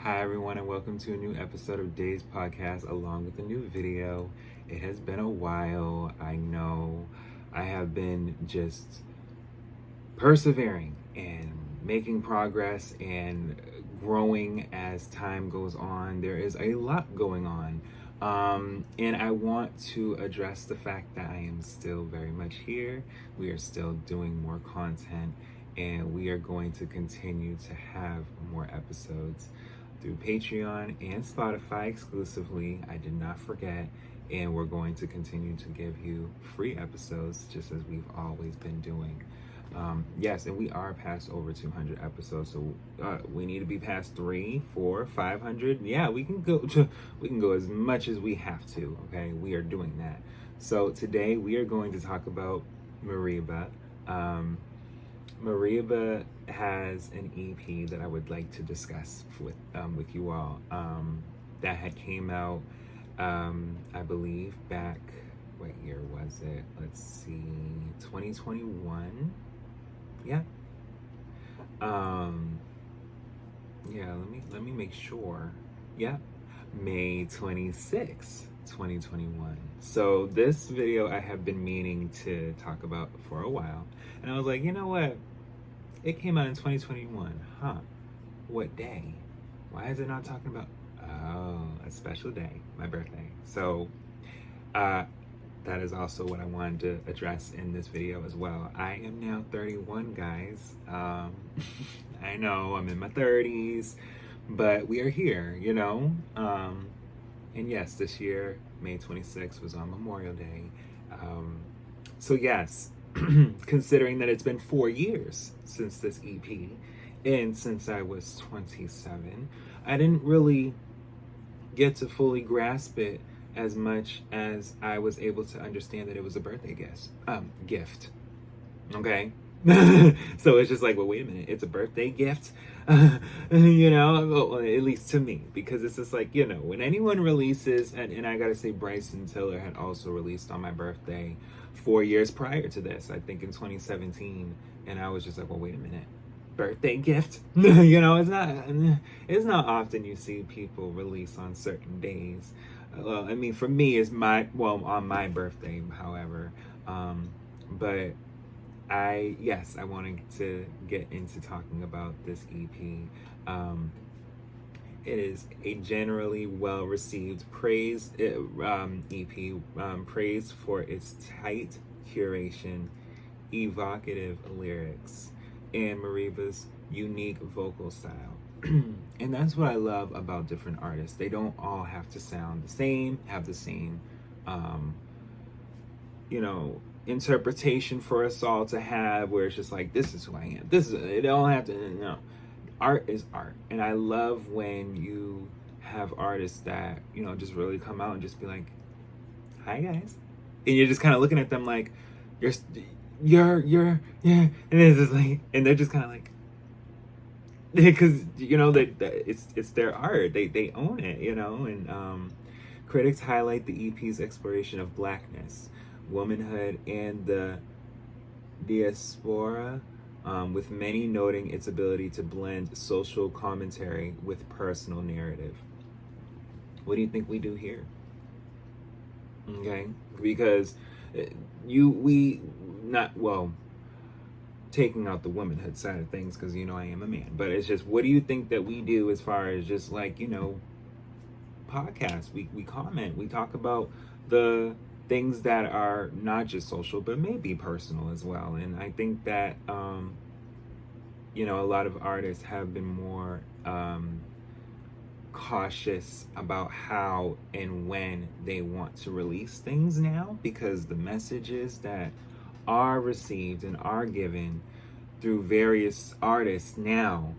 Hi, everyone, and welcome to a new episode of Day's Podcast along with a new video. It has been a while. I know I have been just persevering and making progress and growing as time goes on. There is a lot going on. And I want to address the fact that I am still very much here. We are still doing more content, and we are going to continue to have more episodes through Patreon and Spotify exclusively. I did not forget. And we're going to continue to give you free episodes just as we've always been doing. Yes, and we are past over 200 episodes, so we need to be past 3, 4, 500. Yeah, we can go as much as we have to. Okay, we are doing that. So today we are going to talk about Mereba. Mereba has an EP that I would like to discuss with you all. That had came out, I believe, back. What year was it? Let's see, 2021. Yeah. Yeah, let me make sure. Yeah. May 26th, 2021. So this video I have been meaning to talk about for a while. And I was like, you know what? It came out in 2021. Huh. What day? Why is it not talking about a special day, my birthday? So that is also what I wanted to address in this video as well. I am now 31, guys. I know I'm in my 30s, but we are here, you know? And yes, this year, May 26th was on Memorial Day. So yes, considering that it's been 4 years since this EP, and since I was 27, I didn't really get to fully grasp it as much as I was able to understand that it was a birthday gift. Okay? So it's just like, well, wait a minute, it's a birthday gift? You know, well, at least to me, because it's just like, you know, when anyone releases, and I gotta say, Bryson Tiller had also released on my birthday 4 years prior to this, I think in 2017, and I was just like, well, wait a minute. Birthday gift? You know, it's not often you see people release on certain days. Well, I mean, for me, it's on my birthday, however. But I wanted to get into talking about this EP. It is a generally well-received EP, praised for its tight curation, evocative lyrics, and Mereba's unique vocal style. And that's what I love about different artists. They don't all have to sound the same, have the same, you know, interpretation for us all to have, where it's just like, this is who I am. They don't have to, no. Art is art. And I love when you have artists that, you know, just really come out and just be like, hi guys. And you're just kind of looking at them like, you're, yeah. And it's just like, and they're just kind of like, because you know that it's their art, they own it, you know. And critics highlight the EP's exploration of blackness, womanhood, and the diaspora, with many noting its ability to blend social commentary with personal narrative. What do you think we do here? Okay, because taking out the womanhood side of things, because you know I am a man, but it's just, what do you think that we do as far as just like, you know, podcasts? We comment, we talk about the things that are not just social but maybe personal as well. And I think that you know, a lot of artists have been more cautious about how and when they want to release things now, because the messages that are received and are given through various artists now,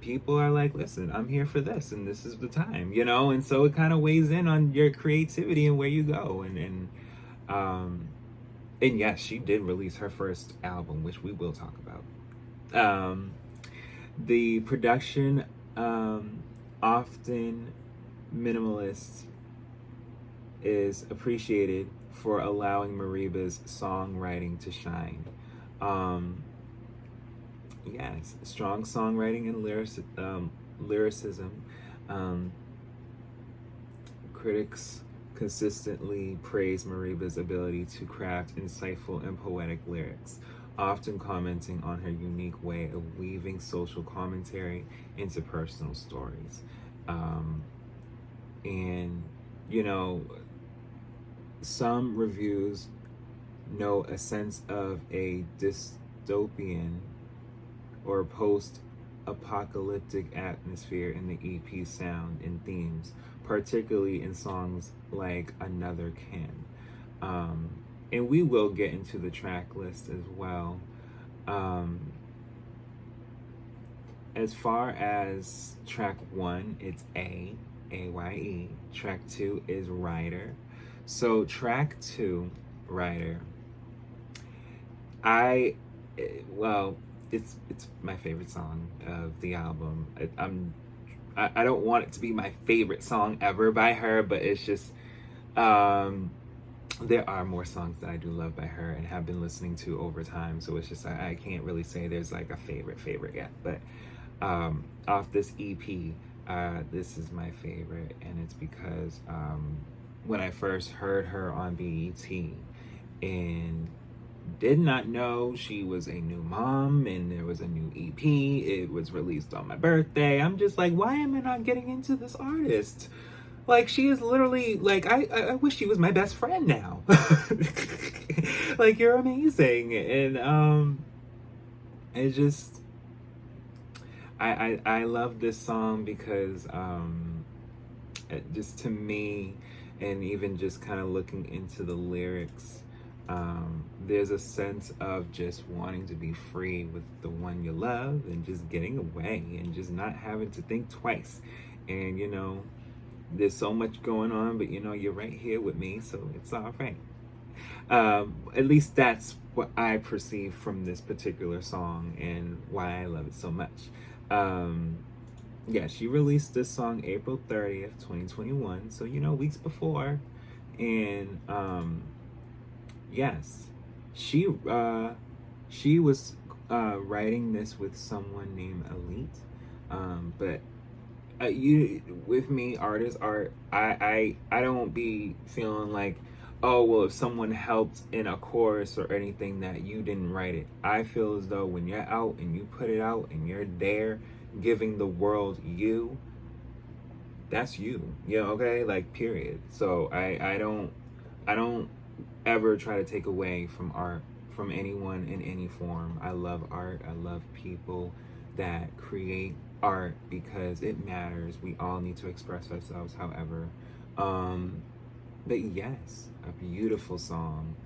people are like, listen, I'm here for this and this is the time, you know. And so it kind of weighs in on your creativity and where you go. And yes, she did release her first album, which we will talk about. The production, often minimalist, is appreciated for allowing Mereba's songwriting to shine. Yes, strong songwriting and lyricism. Um, Critics consistently praise Mereba's ability to craft insightful and poetic lyrics, often commenting on her unique way of weaving social commentary into personal stories. Um, and, you know, some reviews note a sense of a dystopian or post apocalyptic atmosphere in the EP sound and themes, particularly in songs like Another Kin. And we will get into the track list as well. As far as track 1, it's A-Y-E. Track 2 is Rider. So track 2, Rider, it's my favorite song of the album. I don't want it to be my favorite song ever by her, but it's just there are more songs that I do love by her and have been listening to over time. So it's just I can't really say there's like a favorite yet. But off this EP, this is my favorite, and it's because when I first heard her on BET and did not know she was a new mom and there was a new EP. It was released on my birthday. I'm just like, why am I not getting into this artist? Like, she is literally, like, I wish she was my best friend now. Like, you're amazing. And it just, I love this song because just to me, and even just kind of looking into the lyrics, there's a sense of just wanting to be free with the one you love and just getting away and just not having to think twice. And, you know, there's so much going on, but, you know, you're right here with me, so it's all right. At least that's what I perceive from this particular song and why I love it so much. Yeah, she released this song April 30th, 2021, so, you know, weeks before. And yes, she was writing this with someone named Elite, but you with me, artists art, I don't be feeling like, oh well, if someone helped in a chorus or anything that you didn't write it. I feel as though when you're out and you put it out and you're there giving the world you, that's you, okay, like, period. So I don't ever try to take away from art from anyone in any form. I love art. I love people that create art because it matters. We all need to express ourselves, however. But yes, a beautiful song.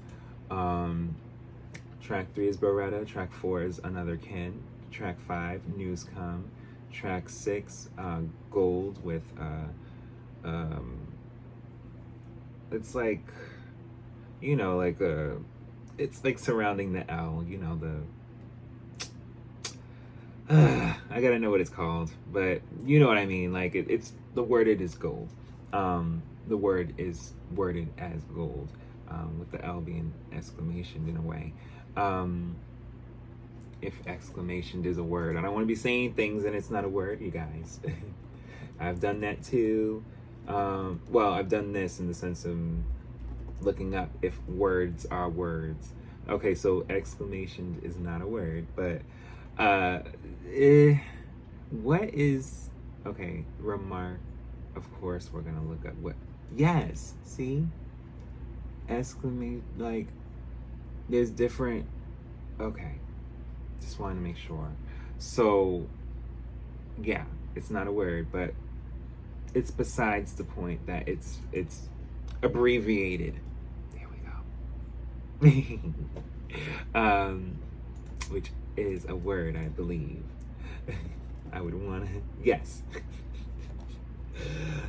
Track 3 is Beretta. Track 4 is Another Kin. Track 5, News Come. Track 6, Gold with it's like, you know, like it's like surrounding the L, you know, I gotta know what it's called, but you know what I mean. Like it's the worded is gold. The word is worded as gold, with the L being exclamation in a way. If exclamation is a word, I don't want to be saying things and it's not a word, you guys. I've done that too. Well, I've done this in the sense of looking up if words are words. Okay, so exclamation is not a word, but what is, okay, remark, of course we're gonna look up what, yes, see, exclamation, like, there's different, okay, just wanted to make sure. So yeah, it's not a word, but it's besides the point that it's abbreviated. There we go. Which is a word, I believe. I would want to, yes.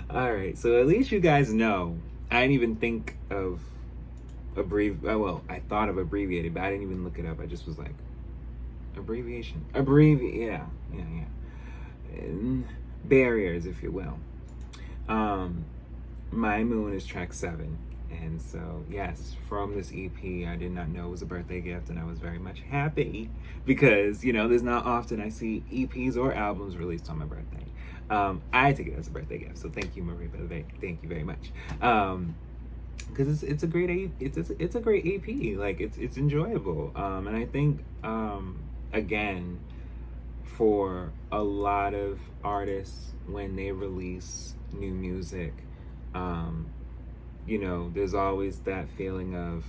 All right, so at least you guys know. I didn't even think of well, I thought of abbreviated, but I didn't even look it up. I just was like, abbreviation, yeah. And barriers, if you will. My Moon is track 7, And so, yes, from this EP, I did not know it was a birthday gift, and I was very much happy because, there's not often I see EPs or albums released on my birthday. I take it as a birthday gift, so thank you, Mereba. Thank you very much. Because it's a great it's a great EP. Like it's enjoyable, and I think again, for a lot of artists when they release new music, there's always that feeling of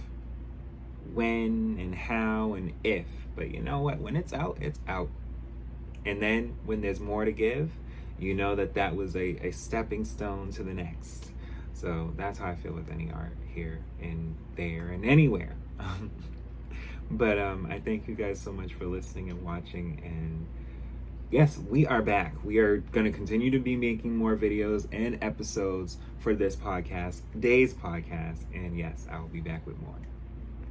when and how and if. But you know what? When it's out, it's out. And then when there's more to give, that was a stepping stone to the next. So that's how I feel with any art here and there and anywhere. But I thank you guys so much for listening and watching. And yes, we are back. We are going to continue to be making more videos and episodes for this podcast, Day's podcast. And yes, I will be back with more.